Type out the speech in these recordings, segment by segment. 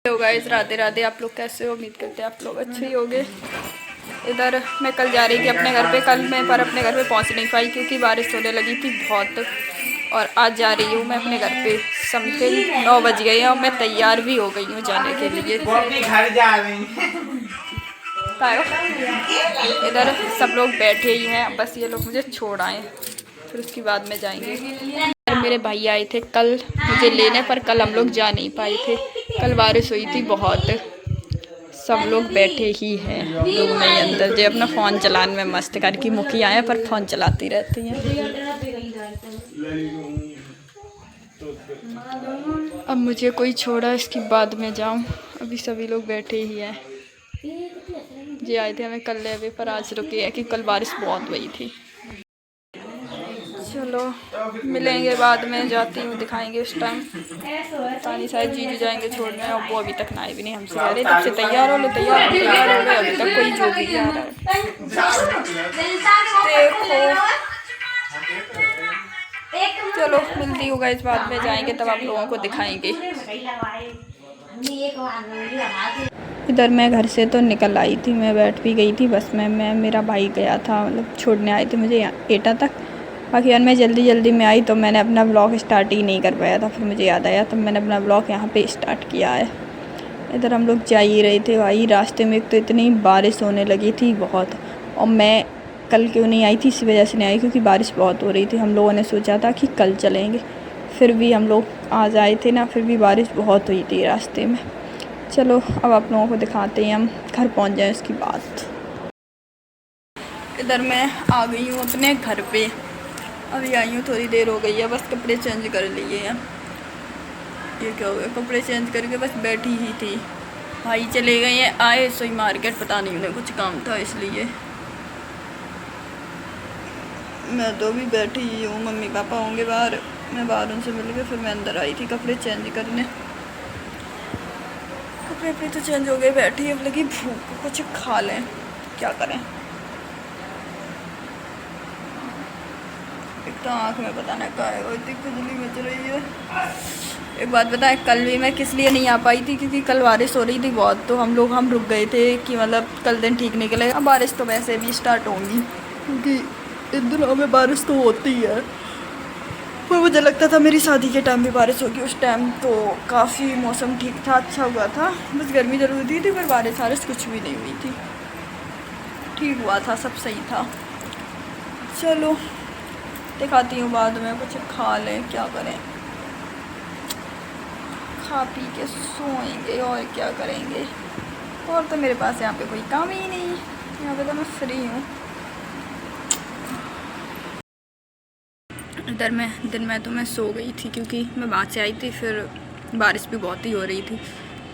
Hello guys, Radhe Radhe. आप लोग कैसे हो? उम्मीद करते हैं आप लोग अच्छे ही होंगे। इधर मैं कल जा रही थी अपने घर पे। कल मैं पर अपने घर पे पहुंच नहीं पाई क्योंकि बारिश होने लगी थी बहुत। और आज जा रही हूँ मैं अपने घर पे। समथिंग 9 बज गए हैं और मैं तैयार भी हो गई हूँ जाने के लिए। वो अपने घर जा रही हैं। इधर सब लोग बैठे ही हैं, बस ये लोग मुझे छोड़ आए, फिर उसके बाद में जाएंगे। मेरे भाई आए थे कल मुझे लेने, पर कल हम लोग जा नहीं पाए थे। कल बारिश हुई थी बहुत। सब लोग बैठे ही हैं रूम में अंदर, जो अपना फ़ोन चलाने में मस्त कर की मुखी आए पर फ़ोन चलाती रहती हैं। अब मुझे कोई छोड़ा, इसके बाद में जाऊं। अभी सभी लोग बैठे ही हैं। जी आए थे हमें कल लेवे, पर आज रुके हैं कि कल बारिश बहुत हुई थी। चलो मिलेंगे बाद में, जाती हूँ, दिखाएंगे उस टाइम। तानी शायद जीजू जाएंगे छोड़ने और वो अभी तक ना आए भी नहीं हमसे। अरे तब से तैयार हो लो, तैयार हो गए, अभी तक कोई जो भी आ रहा है। देखो चलो मिलती हूँ गाइस, बाद में जाएंगे तब आप लोगों को दिखाएंगे। इधर मैं घर से तो निकल आई थी, मैं बैठ भी गई थी बस में। मेरा भाई गया था, मतलब छोड़ने आए थे मुझे एटा तक। बाकी यार मैं जल्दी में आई तो मैंने अपना ब्लॉग स्टार्ट ही नहीं कर पाया था। फिर मुझे याद आया तो मैंने अपना ब्लॉग यहाँ पे स्टार्ट किया है। इधर हम लोग जा ही रहे थे भाई, रास्ते में एक तो इतनी बारिश होने लगी थी बहुत। और मैं कल क्यों नहीं आई थी, इसी वजह से नहीं आई क्योंकि बारिश बहुत हो रही थी। हम लोगों ने सोचा था कि कल चलेंगे, फिर भी हम लोग आज आए थे ना, फिर भी बारिश बहुत हुई थी रास्ते में। चलो अब आप लोगों को दिखाते हैं, हम घर पहुँच जाएँ उसकी बात। इधर मैं आ गई हूँ अपने घर पे, अभी आई हूँ, थोड़ी देर हो गई है, बस कपड़े चेंज कर लिए हैं। ये क्या हो गया, कपड़े चेंज करके बस बैठी ही थी। भाई चले गए हैं, आए सोई मार्केट, पता नहीं उन्हें कुछ काम था इसलिए। मैं तो अभी बैठी ही हूँ, मम्मी पापा होंगे बाहर, मैं बाहर उनसे मिल के फिर मैं अंदर आई थी कपड़े चेंज करने। कपड़े अपने तो चेंज हो गए, बैठी अब लगी भूख, कुछ खा लें, क्या करें। एक तो आँख में पता नहीं क्या है, वो इतनी खुजली मच रही है। एक बात बताएं, कल भी मैं किस लिए नहीं आ पाई थी क्योंकि कल बारिश हो रही थी बहुत। तो हम रुक गए थे कि मतलब कल दिन ठीक निकलेगा। अब बारिश तो वैसे भी स्टार्ट होंगी क्योंकि इन दिनों में बारिश तो होती है। पर मुझे लगता था मेरी शादी के टाइम भी बारिश होगी, उस टाइम तो काफ़ी मौसम ठीक था, अच्छा हुआ था, बस गर्मी ज़रूर हुई थी, पर बारिश कुछ भी नहीं हुई थी, ठीक हुआ था, सब सही था। चलो दिखाती हूँ बाद में, कुछ खा लें, क्या करें, खा पी के सोएंगे और क्या करेंगे। और तो मेरे पास यहाँ पे कोई काम ही नहीं, यहाँ पे तो मैं फ्री हूँ। इधर मैं दिन में तो मैं सो गई थी क्योंकि मैं बाहर से आई थी, फिर बारिश भी बहुत ही हो रही थी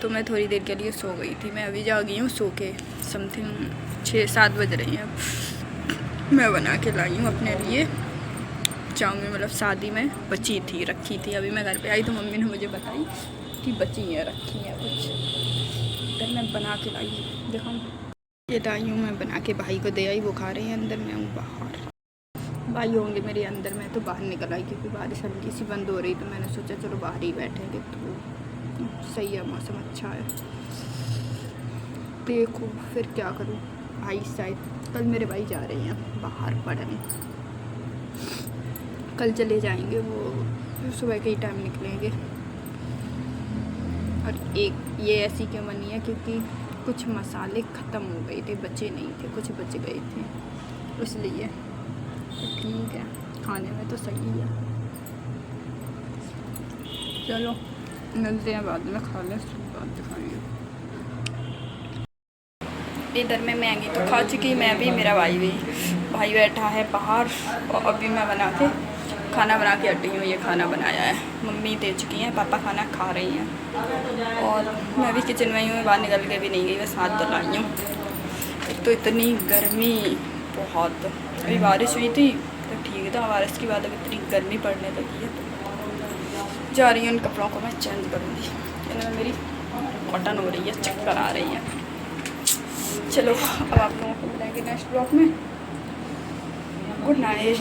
तो मैं थोड़ी देर के लिए सो गई थी। मैं अभी जागी हूँ सो के, समथिंग 6-7 बज रही हैं। अब मैं बना के लाई हूँ अपने लिए चाउमीन, मतलब शादी में बची थी, रखी थी। अभी मैं घर पे आई तो मम्मी ने मुझे बताई कि बची हैं, रखी हैं कुछ, तो मैं बना के लाई। देखो ये लाई हूँ मैं बना के, भाई को दे आई, वो खा रहे हैं। अंदर मैं हूँ बाहर, भाई होंगे मेरे अंदर, मैं तो बाहर निकल आई क्योंकि बारिश हल्की सी बंद हो रही, तो मैंने सोचा चलो बाहर ही बैठेंगे, तो सही है, मौसम अच्छा है। देखो फिर क्या करूँ, भाई शायद कल मेरे भाई जा रहे हैं बाहर पढ़ने, कल चले जाएंगे वो, सुबह के ही टाइम निकलेंगे। और एक ये ऐसी क्यों बनी है क्योंकि कुछ मसाले ख़त्म हो गए थे, बचे नहीं थे, कुछ बच गए थे, इसलिए तो ठीक है, खाने में तो सही है। चलो मिलते हैं बाद में, खा लें उसके बाद दिखाएंगे। इधर में मैगी तो खा चुकी मैं भी, मेरा भाई भी, भाई बैठा है बाहर और अभी मैं बना के खाना बना के हटी हूँ। ये खाना बनाया है, मम्मी दे चुकी हैं, पापा खाना खा रही हैं और मैं भी किचन में ही हूँ, बाहर निकल के भी नहीं गई, बस हाथ धुलाई हूँ। एक तो इतनी गर्मी बहुत, अभी बारिश हुई थी तो ठीक था, बारिश के बाद अब इतनी गर्मी पड़ने लगी है। तो जा रही हूँ, इन कपड़ों को मैं चेंज करूँगी, इनमें मेरी कॉटन हो रही है, चक्कर आ रही है। चलो अब आप लोगों को मिलेंगे नेक्स्ट ब्लॉग में, गुड नाइट।